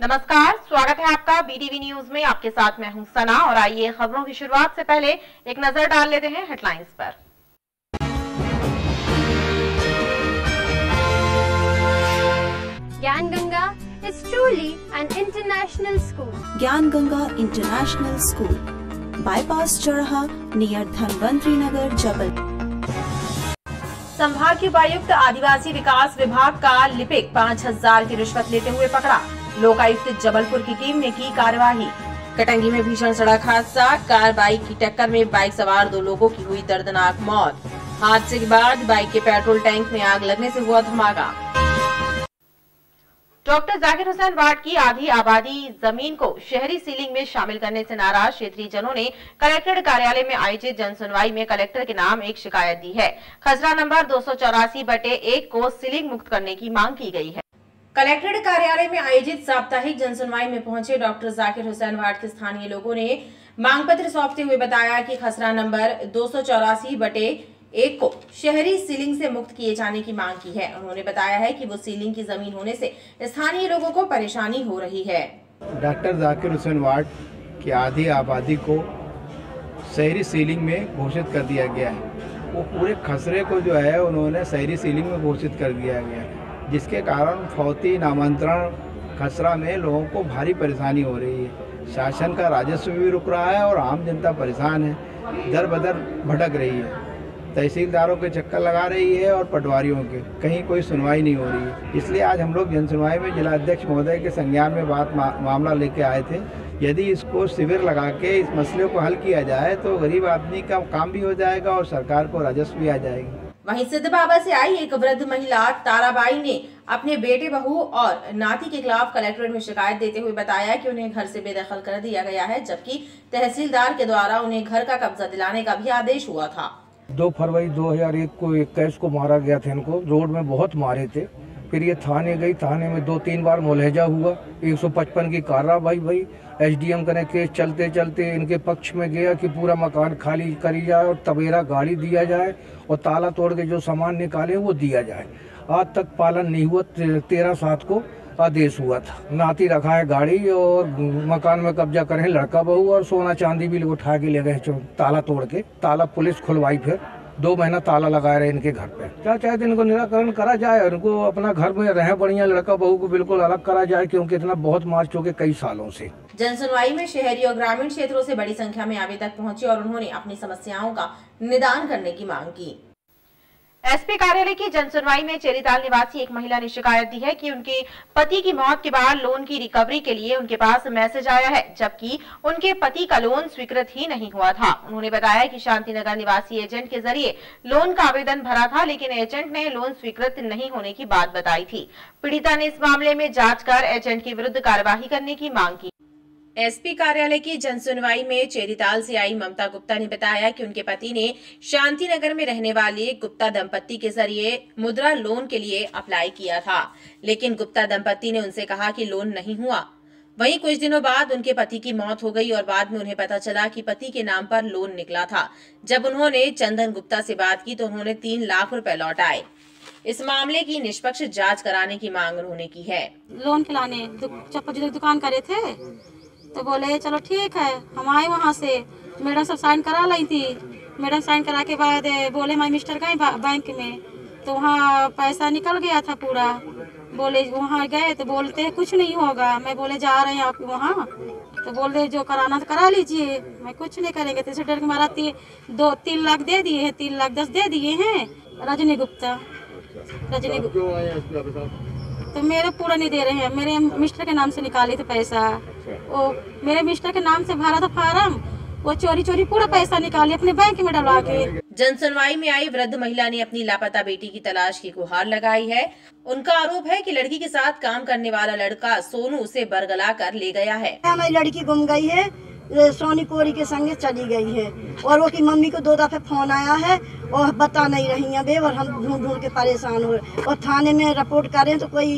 नमस्कार, स्वागत है आपका बीटीवी न्यूज में। आपके साथ मैं हूं सना और आइए खबरों की शुरुआत से पहले एक नजर डाल लेते हैं हेडलाइंस पर। ज्ञान Ganga is truly an international school. ज्ञान गंगा इंटरनेशनल स्कूल, बाईपास चौराहा नियर धनवंतरी नगर, जबलपुर। संभागीय उपायुक्त आदिवासी विकास विभाग का लिपिक 5000 की रिश्वत लेते हुए पकड़ा। लोकायुक्त जबलपुर की टीम ने की कार्यवाही। कटंगी में भीषण सड़क हादसा, कार बाइक की टक्कर में बाइक सवार 2 लोगों की हुई दर्दनाक मौत। हादसे के बाद बाइक के पेट्रोल टैंक में आग लगने से हुआ धमाका। डॉक्टर जाकिर हुसैन वार्ड की आधी आबादी जमीन को शहरी सीलिंग में शामिल करने से नाराज क्षेत्रीय जनों ने कलेक्ट्रेट कार्यालय में आयोजित जनसुनवाई में कलेक्टर के नाम एक शिकायत दी है। खसरा नंबर 284/1 को सीलिंग मुक्त करने की मांग की गई है। कलेक्ट्रेट कार्यालय में आयोजित साप्ताहिक जनसुनवाई में पहुंचे डॉक्टर जाकिर हुसैन वार्ड के स्थानीय लोगों ने मांग पत्र सौंपते हुए बताया कि खसरा नंबर 284/1 को शहरी सीलिंग से मुक्त किए जाने की मांग की है। उन्होंने बताया है कि वो सीलिंग की जमीन होने से स्थानीय लोगों को परेशानी हो रही है। डॉक्टर जाकिर हुसैन वार्ड की आधी आबादी को शहरी सीलिंग में घोषित कर दिया गया है। वो पूरे खसरे को जो है उन्होंने शहरी सीलिंग में घोषित कर दिया गया है, जिसके कारण फौती नामांतरण खसरा में लोगों को भारी परेशानी हो रही है। शासन का राजस्व भी रुक रहा है और आम जनता परेशान है, दर बदर भटक रही है। तहसीलदारों के चक्कर लगा रही है और पटवारियों के, कहीं कोई सुनवाई नहीं हो रही है। इसलिए आज हम लोग जनसुनवाई में जिलाध्यक्ष महोदय के संज्ञान में मामला लेके आए थे। यदि इसको शिविर लगा के इस मसले को हल किया जाए तो गरीब आदमी का काम भी हो जाएगा और सरकार को राजस्व भी आ जाएगी। वहीं सिद्ध बाबा से आई एक वृद्ध महिला ताराबाई ने अपने बेटे, बहू और नाती के खिलाफ कलेक्ट्रेट में शिकायत देते हुए बताया कि उन्हें घर से बेदखल कर दिया गया है, जबकि तहसीलदार के द्वारा उन्हें घर का कब्जा दिलाने का भी आदेश हुआ था। 2 फरवरी 2001 को 21 को मारा गया था। इनको रोड में बहुत मारे थे। फिर ये थाने गई, थाने में 2-3 बार मुलहजा हुआ। 155 की कार्रवाई भई। एसडीएम का केस चलते चलते इनके पक्ष में गया कि पूरा मकान खाली करी जाए और तबेरा गाड़ी दिया जाए और ताला तोड़ के जो सामान निकाले वो दिया जाए। आज तक पालन नहीं हुआ। 13/7 को आदेश हुआ था। नाती रखा है गाड़ी और मकान में कब्जा करें लड़का बहू और सोना चांदी भी उठा के ले गए ताला तोड़ के। ताला पुलिस खुलवाई, फिर 2 महीना ताला लगाए रहे इनके घर पे। क्या चाहते इनको निराकरण करा जाए, इनको अपना घर में रहे बढ़िया, लड़का बहू को बिल्कुल अलग करा जाए, क्योंकि इतना बहुत मार चुके कई सालों से। जनसुनवाई में शहरी और ग्रामीण क्षेत्रों से बड़ी संख्या में आवेदक पहुंचे और उन्होंने अपनी समस्याओं का निदान करने की मांग की। एसपी कार्यालय की जनसुनवाई में चेरीताल निवासी एक महिला ने शिकायत दी है कि उनके पति की मौत के बाद लोन की रिकवरी के लिए उनके पास मैसेज आया है, जबकि उनके पति का लोन स्वीकृत ही नहीं हुआ था। उन्होंने बताया कि शांतिनगर निवासी एजेंट के जरिए लोन का आवेदन भरा था, लेकिन एजेंट ने लोन स्वीकृत नहीं होने की बात बताई थी। पीड़िता ने इस मामले में जांच कर एजेंट के विरुद्ध कार्यवाही करने की मांग की। एसपी कार्यालय की जनसुनवाई में चेरीताल से आई ममता गुप्ता ने बताया कि उनके पति ने शांतिनगर में रहने वाले गुप्ता दंपत्ति के जरिए मुद्रा लोन के लिए अप्लाई किया था, लेकिन गुप्ता दंपत्ति ने उनसे कहा कि लोन नहीं हुआ। वहीं कुछ दिनों बाद उनके पति की मौत हो गई और बाद में उन्हें पता चला कि पति के नाम पर लोन निकला था। जब उन्होंने चंदन गुप्ता से बात की तो उन्होंने 3 लाख रुपए लौटाए। इस मामले की निष्पक्ष जाँच कराने की मांग उन्होंने की है। लोन खिलाने दुकान करे थे तो बोले चलो ठीक है। हम आए वहाँ से, मैडम सब साइन करा ली थी। मैडम साइन करा के बाद बोले हमारे मिस्टर गए बैंक में, तो वहाँ पैसा निकल गया था पूरा। बोले वहाँ गए तो बोलते हैं कुछ नहीं होगा। मैं बोले जा रहे हैं आप वहाँ, तो बोल रहे जो कराना तो करा लीजिए, मैं कुछ नहीं करेंगे। तो डर के मारा 3 लाख दे दिए हैं, 3,10,000 दे दिए हैं। रजनी गुप्ता तो मेरे पूरा नहीं दे रहे हैं। मेरे मिस्टर के नाम से निकाले थे पैसा, वो मेरे मिस्टर के नाम से भरा था फार्म, वो चोरी पूरा पैसा निकाले अपने बैंक में डलवा के। जनसुनवाई में आई वृद्ध महिला ने अपनी लापता बेटी की तलाश की गुहार लगाई है। उनका आरोप है कि लड़की के साथ काम करने वाला लड़का सोनू उसे बरगला कर ले गया है। हमारी लड़की गुम गई है, सोनी कोरी के संगे चली गई है और वो की मम्मी को 2 दफे फोन आया है और बता नहीं रही है बे, और हम ढूंढ के परेशान हो रहे और थाने में रिपोर्ट करें तो कोई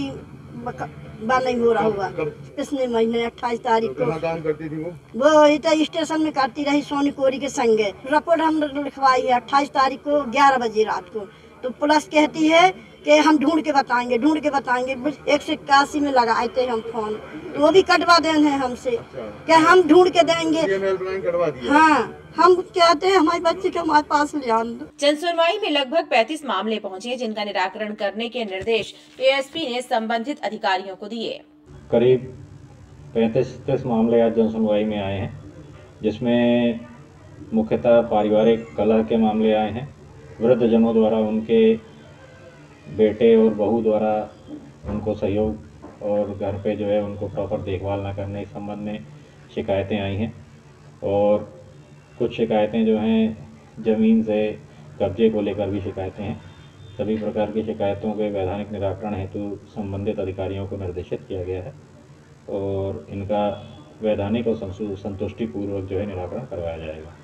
बात नहीं हो रहा हुआ। पिछले महीने 28 तारीख को काम करती थी वो इधर स्टेशन में करती रही सोनी कोरी के संगे। रिपोर्ट हम लिखवाई है 28 तारीख को 11 बजे रात को। तो पुलिस कहती है कि हम ढूंढ के बताएंगे 181 में लगाए थे हम फोन, तो वो भी कटवा देन है हमसे कि हम ढूंढ के देंगे। हाँ, हम कहते हैं हमारे बच्चे के हमारे पास ले आन दो। जनसुनवाई में लगभग 35 मामले पहुंचे, जिनका निराकरण करने के निर्देश एएसपी ने संबंधित अधिकारियों को दिए। करीब 35 मामले आज जनसुनवाई में आए हैं, जिसमें मुख्यतः पारिवारिक कलह के मामले आए हैं। वृद्धजनों द्वारा उनके बेटे और बहू द्वारा उनको सहयोग और घर पे जो है उनको प्रॉपर देखभाल ना करने के संबंध में शिकायतें आई हैं, और कुछ शिकायतें जो हैं ज़मीन से कब्जे को लेकर भी शिकायतें हैं। सभी प्रकार की शिकायतों के वैधानिक निराकरण हेतु संबंधित अधिकारियों को निर्देशित किया गया है और इनका वैधानिक और संतुष्टिपूर्वक जो है निराकरण करवाया जाएगा।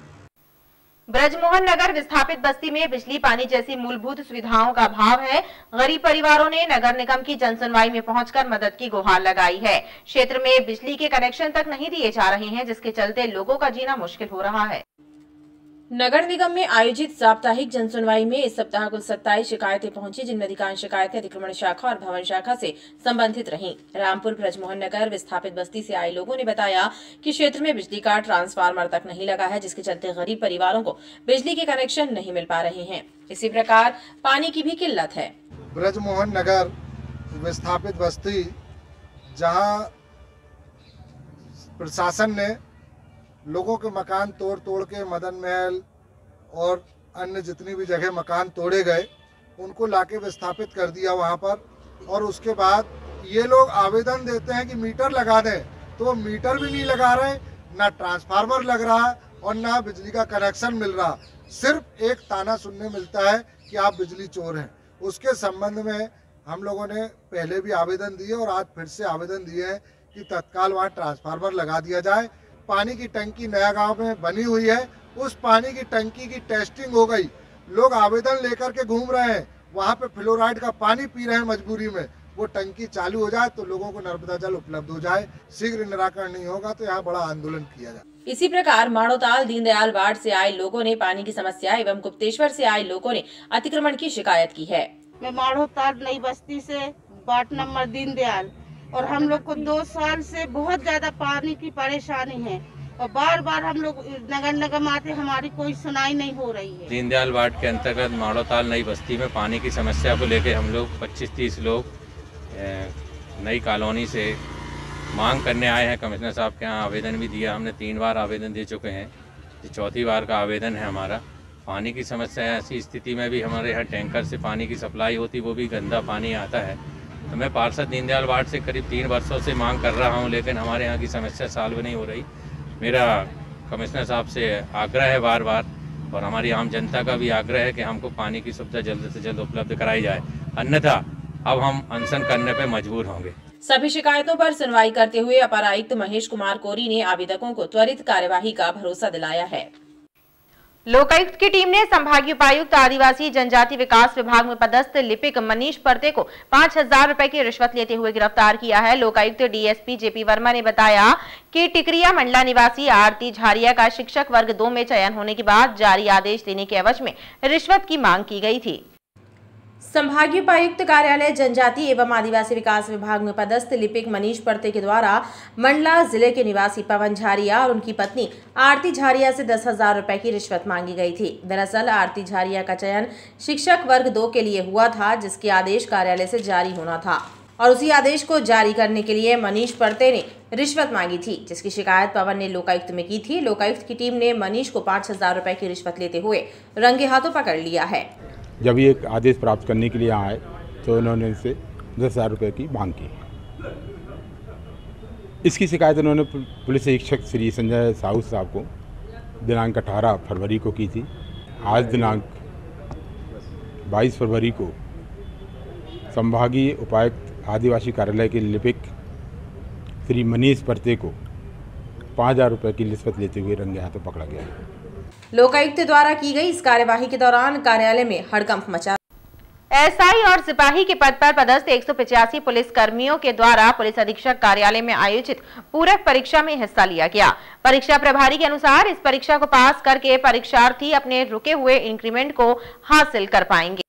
ब्रजमोहन नगर विस्थापित बस्ती में बिजली पानी जैसी मूलभूत सुविधाओं का अभाव है। गरीब परिवारों ने नगर निगम की जनसुनवाई में पहुंचकर मदद की गुहार लगाई है। क्षेत्र में बिजली के कनेक्शन तक नहीं दिए जा रहे हैं, जिसके चलते लोगों का जीना मुश्किल हो रहा है। नगर निगम में आयोजित साप्ताहिक जनसुनवाई में इस सप्ताह कुल 27 शिकायतें पहुंची, जिनमें अधिकांश शिकायतें अतिक्रमण शाखा और भवन शाखा से संबंधित रहीं। रामपुर ब्रजमोहन नगर विस्थापित बस्ती से आए लोगों ने बताया कि क्षेत्र में बिजली का ट्रांसफार्मर तक नहीं लगा है, जिसके चलते गरीब परिवारों को बिजली के कनेक्शन नहीं मिल पा रहे हैं। इसी प्रकार पानी की भी किल्लत है। ब्रजमोहन नगर विस्थापित बस्ती, जहाँ प्रशासन ने लोगों के मकान तोड़ के मदन महल और अन्य जितनी भी जगह मकान तोड़े गए उनको लाके विस्थापित कर दिया वहाँ पर, और उसके बाद ये लोग आवेदन देते हैं कि मीटर लगा दें, तो वो मीटर भी नहीं लगा रहे, ना ट्रांसफार्मर लग रहा और ना बिजली का कनेक्शन मिल रहा। सिर्फ एक ताना सुनने मिलता है कि आप बिजली चोर हैं। उसके संबंध में हम लोगों ने पहले भी आवेदन दिए और आज फिर से आवेदन दिए हैं कि तत्काल वहाँ ट्रांसफार्मर लगा दिया जाए। पानी की टंकी नया गांव में बनी हुई है, उस पानी की टंकी की टेस्टिंग हो गई, लोग आवेदन लेकर के घूम रहे हैं, वहाँ पे फ्लोराइड का पानी पी रहे हैं मजबूरी में। वो टंकी चालू हो जाए तो लोगों को नर्मदा जल उपलब्ध हो जाए। शीघ्र निराकरण नहीं होगा तो यहाँ बड़ा आंदोलन किया जाए। इसी प्रकार माणोताल दीनदयाल वार्ड से आए लोगों ने पानी की समस्या एवं गुप्तेश्वर से आए लोगों ने अतिक्रमण की शिकायत की है। मैं माणोताल नई बस्ती से वार्ड नंबर दीनदयाल, और हम लोग को 2 साल से बहुत ज्यादा पानी की परेशानी है और बार बार हम लोग नगर निगम आते, हमारी कोई सुनाई नहीं हो रही है। दीनदयाल वार्ड के अंतर्गत माणोताल नई बस्ती में पानी की समस्या को लेकर हम लोग 25-30 लोग नई कॉलोनी से मांग करने आए हैं। कमिश्नर साहब के यहाँ आवेदन भी दिया, हमने 3 बार आवेदन दे चुके हैं, ये 4थी बार का आवेदन है हमारा। पानी की समस्या है, ऐसी स्थिति में भी हमारे यहाँ टैंकर से पानी की सप्लाई होती, वो भी गंदा पानी आता है। तो मैं पार्षद दीनदयाल वार्ड से करीब 3 वर्षों से मांग कर रहा हूँ, लेकिन हमारे यहाँ की समस्या सॉल्व नहीं हो रही। मेरा कमिश्नर साहब से आग्रह है बार बार, और हमारी आम जनता का भी आग्रह है कि हमको पानी की सुविधा जल्द से जल्द उपलब्ध कराई जाए, अन्यथा अब हम अनशन करने पे मजबूर होंगे। सभी शिकायतों पर सुनवाई करते हुए अपर आयुक्त महेश कुमार कोरी ने आवेदकों को त्वरित कार्यवाही का भरोसा दिलाया है। लोकायुक्त की टीम ने संभागीय उपायुक्त आदिवासी जनजाति विकास विभाग में पदस्थ लिपिक मनीष परते को 5000 रुपए की रिश्वत लेते हुए गिरफ्तार किया है। लोकायुक्त डीएसपी जेपी वर्मा ने बताया कि टिकरिया मंडला निवासी आरती झारिया का शिक्षक वर्ग 2 में चयन होने के बाद जारी आदेश देने के एवज में रिश्वत की मांग की गई थी। संभागीय उपायुक्त कार्यालय जनजाति एवं आदिवासी विकास विभाग में पदस्थ लिपिक मनीष परते के द्वारा मंडला जिले के निवासी पवन झारिया और उनकी पत्नी आरती झारिया से 10,000 रुपए की रिश्वत मांगी गई थी। दरअसल आरती झारिया का चयन शिक्षक वर्ग 2 के लिए हुआ था, जिसके आदेश कार्यालय से जारी होना था और उसी आदेश को जारी करने के लिए मनीष परते ने रिश्वत मांगी थी, जिसकी शिकायत पवन ने लोकायुक्त में की थी। लोकायुक्त की टीम ने मनीष को 5,000 रुपए की रिश्वत लेते हुए रंगे हाथों पकड़ लिया है। जब ये आदेश प्राप्त करने के लिए आए तो उन्होंने इनसे 10,000 रुपये की मांग की। इसकी शिकायत उन्होंने पुलिस अधीक्षक श्री संजय साहू साहब को दिनांक 18 फरवरी को की थी। आज दिनांक 22 फरवरी को संभागीय उपायुक्त आदिवासी कार्यालय के लिपिक श्री मनीष परते को 5,000 रुपये की रिश्वत लेते हुए रंगे हाथों पकड़ा गया। लोकायुक्त द्वारा की गई इस कार्यवाही के दौरान कार्यालय में हड़कंप मचा। एसआई और सिपाही के पद पर पदस्थ 185 पुलिस कर्मियों के द्वारा पुलिस अधीक्षक कार्यालय में आयोजित पूरक परीक्षा में हिस्सा लिया गया। परीक्षा प्रभारी के अनुसार इस परीक्षा को पास करके परीक्षार्थी अपने रुके हुए इंक्रीमेंट को हासिल कर पाएंगे।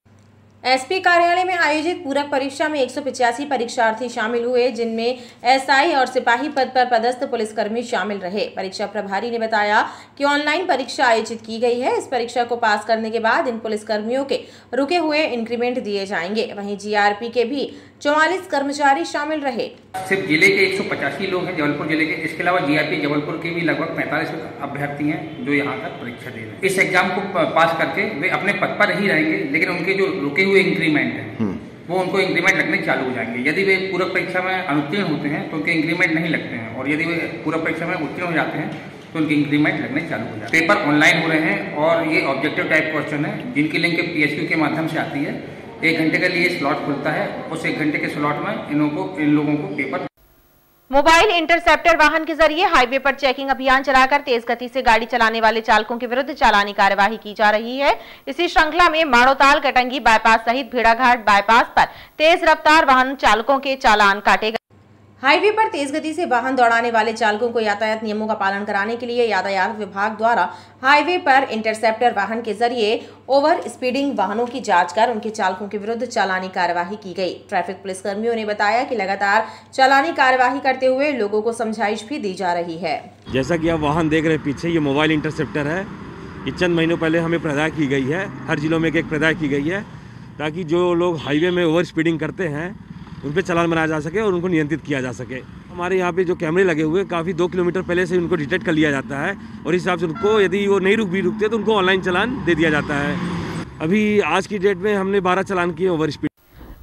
एसपी कार्यालय में आयोजित पूरक परीक्षा में 185 परीक्षार्थी शामिल हुए, जिनमें एसआई और सिपाही पद पर पदस्थ पुलिसकर्मी शामिल रहे। परीक्षा प्रभारी ने बताया कि ऑनलाइन परीक्षा आयोजित की गई है। इस परीक्षा को पास करने के बाद इन पुलिसकर्मियों के रुके हुए इंक्रीमेंट दिए जाएंगे। वहीं जीआरपी के भी 44 कर्मचारी शामिल रहे। सिर्फ जिले के 185 लोग हैं जबलपुर जिले के। इसके अलावा जीआरपी जबलपुर के भी लगभग 45 अभ्यर्थी हैं जो यहाँ तक परीक्षा दे रहे हैं। इस एग्जाम को पास करके वे अपने पद पर ही रहेंगे, लेकिन उनके जो रुके हुए इंक्रीमेंट है वो उनको इंक्रीमेंट लगने चालू हो जाएंगे। यदि वे पूरक परीक्षा में अनुत्तीर्ण होते हैं तो उनके इंक्रीमेंट नहीं लगते हैं, और यदि वे पूरक परीक्षा में उत्तीर्ण हो जाते हैं तो उनके इंक्रीमेंट लगने चालू हो जाते हैं। पेपर ऑनलाइन हो रहे हैं और ये ऑब्जेक्टिव टाइप क्वेश्चन है जिनकी लिंक PSQ के माध्यम से आती है। 1 घंटे के लिए स्लॉट खुलता है। उस 1 घंटे के स्लॉट में इन लोगों को पेपर। मोबाइल इंटरसेप्टर वाहन के जरिए हाईवे पर चेकिंग अभियान चलाकर तेज गति से गाड़ी चलाने वाले चालकों के विरुद्ध चालानी कार्यवाही की जा रही है। इसी श्रृंखला में माड़ोताल कटंगी बाईपास सहित भेड़ाघाट बाईपास पर तेज रफ्तार वाहन चालकों के चालान काटे गए। हाईवे पर तेज गति से वाहन दौड़ाने वाले चालकों को यातायात नियमों का पालन कराने के लिए यातायात विभाग द्वारा हाईवे पर इंटरसेप्टर वाहन के जरिए ओवर स्पीडिंग वाहनों की जांच कर उनके चालकों के विरुद्ध चालानी कार्यवाही की गई। ट्रैफिक पुलिसकर्मियों ने बताया कि लगातार चालानी कार्यवाही करते हुए लोगों को समझाइश भी दी जा रही है। जैसा कि आप वाहन देख रहे हैं पीछे, ये मोबाइल इंटरसेप्टर है। ये चंद महीनों पहले हमें प्रदाय की गई है। हर जिलों में एक प्रदाय की गई है ताकि जो लोग हाईवे में ओवर स्पीडिंग करते हैं उन पर चालान बनाया जा सके और उनको नियंत्रित किया जा सके। हमारे यहाँ पे जो कैमरे लगे हुए काफ़ी 2 किलोमीटर पहले से उनको डिटेक्ट कर लिया जाता है और इस हिसाब से उनको यदि वो नहीं रुकते तो उनको ऑनलाइन चालान दे दिया जाता है। अभी आज की डेट में हमने 12 चालान किए ओवर स्पीड।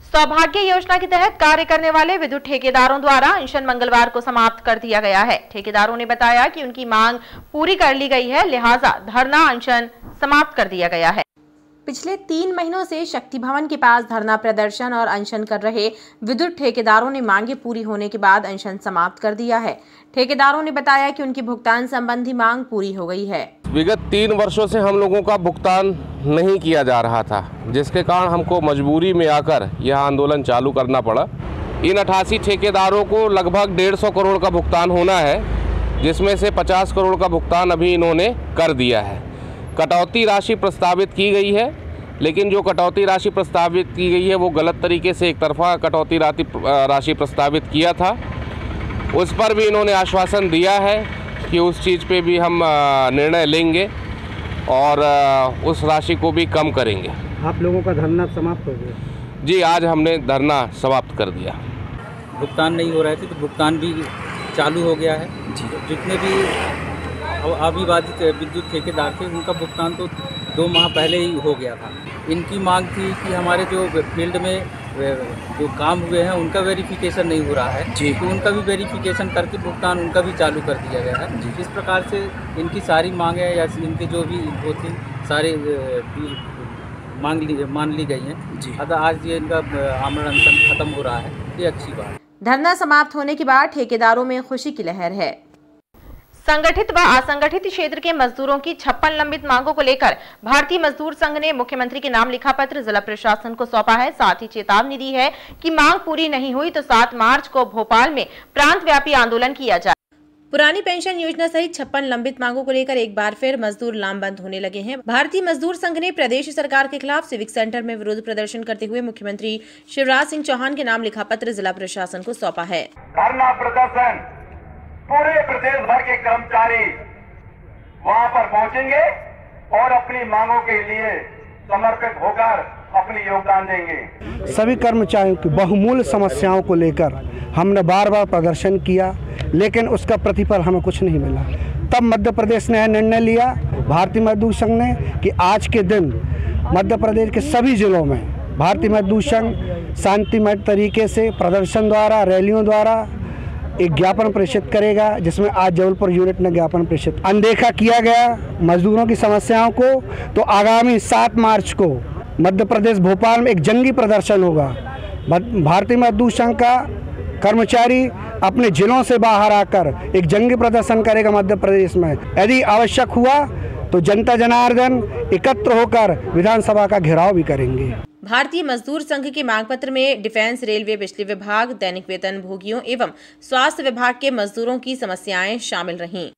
सौभाग्य योजना के तहत कार्य करने वाले विद्युत ठेकेदारों द्वारा अनशन मंगलवार को समाप्त कर दिया गया है। ठेकेदारों ने बताया कि उनकी मांग पूरी कर ली गई है, लिहाजा धरना अनशन समाप्त कर दिया गया है। पिछले 3 महीनों से शक्ति भवन के पास धरना प्रदर्शन और अनशन कर रहे विद्युत ठेकेदारों ने मांगे पूरी होने के बाद अनशन समाप्त कर दिया है। ठेकेदारों ने बताया कि उनकी भुगतान संबंधी मांग पूरी हो गई है। विगत 3 वर्षों से हम लोगों का भुगतान नहीं किया जा रहा था, जिसके कारण हमको मजबूरी में आकर यह आंदोलन चालू करना पड़ा। इन 88 ठेकेदारों को लगभग 150 करोड़ का भुगतान होना है, जिसमें से 50 करोड़ का भुगतान अभी इन्होंने कर दिया है। कटौती राशि प्रस्तावित की गई है, लेकिन जो कटौती राशि प्रस्तावित की गई है वो गलत तरीके से एक तरफा कटौती राशि प्रस्तावित किया था। उस पर भी इन्होंने आश्वासन दिया है कि उस चीज़ पे भी हम निर्णय लेंगे और उस राशि को भी कम करेंगे। आप लोगों का धरना समाप्त हो गया? जी, आज हमने धरना समाप्त कर दिया। भुगतान नहीं हो रहे थे तो भुगतान भी चालू हो गया है। जितने भी अविवादित विद्युत ठेकेदार थे उनका भुगतान तो 2 माह पहले ही हो गया था। इनकी मांग थी कि हमारे जो फील्ड में जो काम हुए हैं उनका वेरिफिकेशन नहीं हो रहा है जी, तो उनका भी वेरिफिकेशन करके भुगतान उनका भी चालू कर दिया गया है जी। इस प्रकार से इनकी सारी मांगें या इनके जो भी वो थी सारे मान ली गई हैं जी। अतः आज ये इनका आमरण अनशन खत्म हो रहा है, ये अच्छी बात है। धरना समाप्त होने के बाद ठेकेदारों में खुशी की लहर है। संगठित व असंगठित क्षेत्र के मजदूरों की 56 लंबित मांगों को लेकर भारतीय मजदूर संघ ने मुख्यमंत्री के नाम लिखा पत्र जिला प्रशासन को सौंपा है। साथ ही चेतावनी दी है कि मांग पूरी नहीं हुई तो 7 मार्च को भोपाल में प्रांत व्यापी आंदोलन किया जाए। पुरानी पेंशन योजना सहित 56 लंबित मांगों को लेकर एक बार फिर मजदूर लामबंद होने लगे हैं। भारतीय मजदूर संघ ने प्रदेश सरकार के खिलाफ सिविक सेंटर में विरोध प्रदर्शन करते हुए मुख्यमंत्री शिवराज सिंह चौहान के नाम लिखा पत्र जिला प्रशासन को सौंपा है। धरना प्रदर्शन पूरे प्रदेश भर के कर्मचारी वहां पर पहुंचेंगे और अपनी मांगों के लिए समर्पित होकर अपनी योगदान देंगे। सभी कर्मचारियों की बहुमूल्य समस्याओं को लेकर हमने बार बार प्रदर्शन किया, लेकिन उसका प्रतिफल हमें कुछ नहीं मिला। तब मध्य प्रदेश ने निर्णय लिया, भारतीय मजदूर संघ ने, कि आज के दिन मध्य प्रदेश के सभी जिलों में भारतीय मजदूर संघ शांतिमय तरीके से प्रदर्शन द्वारा, रैलियों द्वारा एक ज्ञापन प्रेषित करेगा, जिसमें आज जबलपुर यूनिट ने ज्ञापन प्रेषित। अनदेखा किया गया मजदूरों की समस्याओं को, तो आगामी 7 मार्च को मध्य प्रदेश भोपाल में एक जंगी प्रदर्शन होगा। भारतीय मजदूर संघ का कर्मचारी अपने जिलों से बाहर आकर एक जंगी प्रदर्शन करेगा मध्य प्रदेश में। यदि आवश्यक हुआ तो जनता जनार्दन एकत्र होकर विधानसभा का घेराव भी करेंगे। भारतीय मजदूर संघ के मांग पत्र में डिफेंस, रेलवे, बिजली विभाग, दैनिक वेतन भोगियों एवं स्वास्थ्य विभाग के मजदूरों की समस्याएं शामिल रहीं।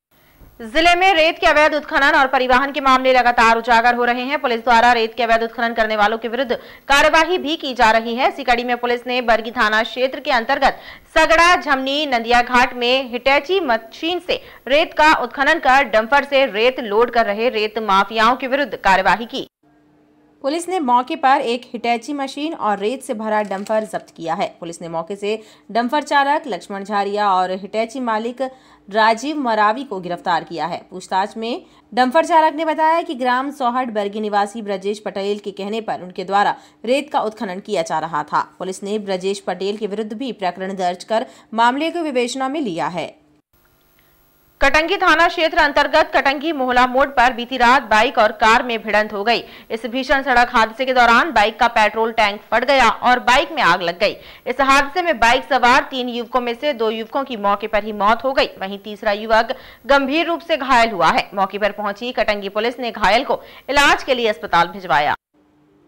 जिले में रेत के अवैध उत्खनन और परिवहन के मामले लगातार उजागर हो रहे हैं। पुलिस द्वारा रेत के अवैध उत्खनन करने वालों के विरुद्ध कार्यवाही भी की जा रही है। इसी कड़ी में पुलिस ने बरगी थाना क्षेत्र के अंतर्गत सगड़ा झमनी नंदिया घाट में हिटैची मशीन से रेत का उत्खनन कर डंपर से रेत लोड कर रहे रेत माफियाओं के विरुद्ध कार्यवाही की। पुलिस ने मौके पर एक हिटैची मशीन और रेत से भरा डंपर जब्त किया है। पुलिस ने मौके से डंपर चालक लक्ष्मण झारिया और हिटैची मालिक राजीव मरावी को गिरफ्तार किया है। पूछताछ में डंपर चालक ने बताया कि ग्राम सौहट बरगी निवासी ब्रजेश पटेल के कहने पर उनके द्वारा रेत का उत्खनन किया जा रहा था। पुलिस ने ब्रजेश पटेल के विरुद्ध भी प्रकरण दर्ज कर मामले को विवेचना में लिया है। कटंगी थाना क्षेत्र अंतर्गत कटंगी मोहला मोड़ पर बीती रात बाइक और कार में भिड़ंत हो गई। इस भीषण सड़क हादसे के दौरान बाइक का पेट्रोल टैंक फट गया और बाइक में आग लग गई। इस हादसे में बाइक सवार 3 युवकों में से 2 युवकों की मौके पर ही मौत हो गई। वहीं तीसरा युवक गंभीर रूप से घायल हुआ है। मौके पर पहुंची कटंगी पुलिस ने घायल को इलाज के लिए अस्पताल भिजवाया।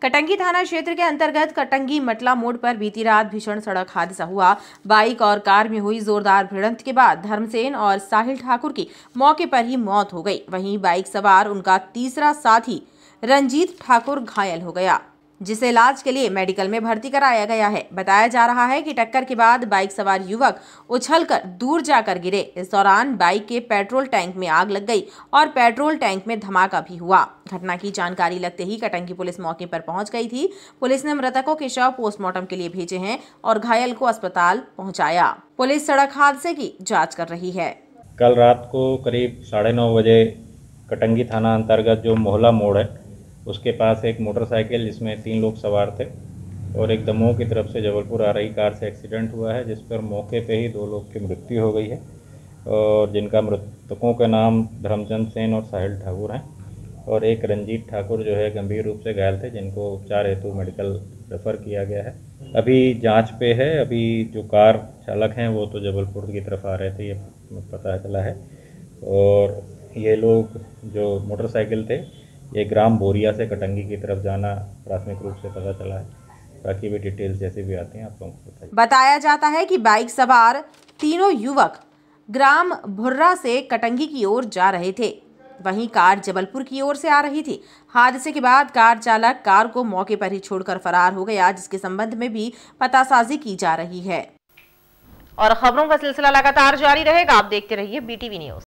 कटंगी थाना क्षेत्र के अंतर्गत कटंगी मटला मोड़ पर बीती रात भीषण सड़क हादसा हुआ। बाइक और कार में हुई जोरदार भिड़ंत के बाद धर्मसेन और साहिल ठाकुर की मौके पर ही मौत हो गई। वहीं बाइक सवार उनका तीसरा साथी रंजीत ठाकुर घायल हो गया, जिसे इलाज के लिए मेडिकल में भर्ती कराया गया है। बताया जा रहा है कि टक्कर के बाद बाइक सवार युवक उछलकर दूर जाकर गिरे। इस दौरान बाइक के पेट्रोल टैंक में आग लग गई और पेट्रोल टैंक में धमाका भी हुआ। घटना की जानकारी लगते ही कटंगी पुलिस मौके पर पहुंच गई थी। पुलिस ने मृतकों के शव पोस्टमार्टम के लिए भेजे हैं और घायल को अस्पताल पहुँचाया। पुलिस सड़क हादसे की जाँच कर रही है। कल रात को करीब 9:30 बजे कटंगी थाना अंतर्गत जो मोहला मोड़ है उसके पास एक मोटरसाइकिल जिसमें 3 लोग सवार थे और एक दमोह की तरफ से जबलपुर आ रही कार से एक्सीडेंट हुआ है, जिस पर मौके पे ही 2 लोग की मृत्यु हो गई है और जिनका मृतकों का नाम धर्मचंद सेन और साहिल ठाकुर हैं और एक रंजीत ठाकुर जो है गंभीर रूप से घायल थे, जिनको उपचार हेतु मेडिकल रेफ़र किया गया है। अभी जांच पे है। अभी जो कार चालक हैं वो तो जबलपुर की तरफ आ रहे थे, ये पता चला है, और ये लोग जो मोटरसाइकिल थे ये ग्राम बोरिया से कटंगी की तरफ जाना प्राथमिक रूप से पता चला है। बाकी भी डिटेल्स जैसे भी आती हैं आप लोगों को बताइए। बताया जाता है कि बाइक सवार तीनों युवक ग्राम भुर्रा से कटंगी की ओर जा रहे थे, वहीं कार जबलपुर की ओर से आ रही थी। हादसे के बाद कार चालक कार को मौके पर ही छोड़कर फरार हो गया, जिसके संबंध में भी पतासाजी की जा रही है। और खबरों का सिलसिला लगातार जारी रहेगा। आप देखते रहिए BTV न्यूज़।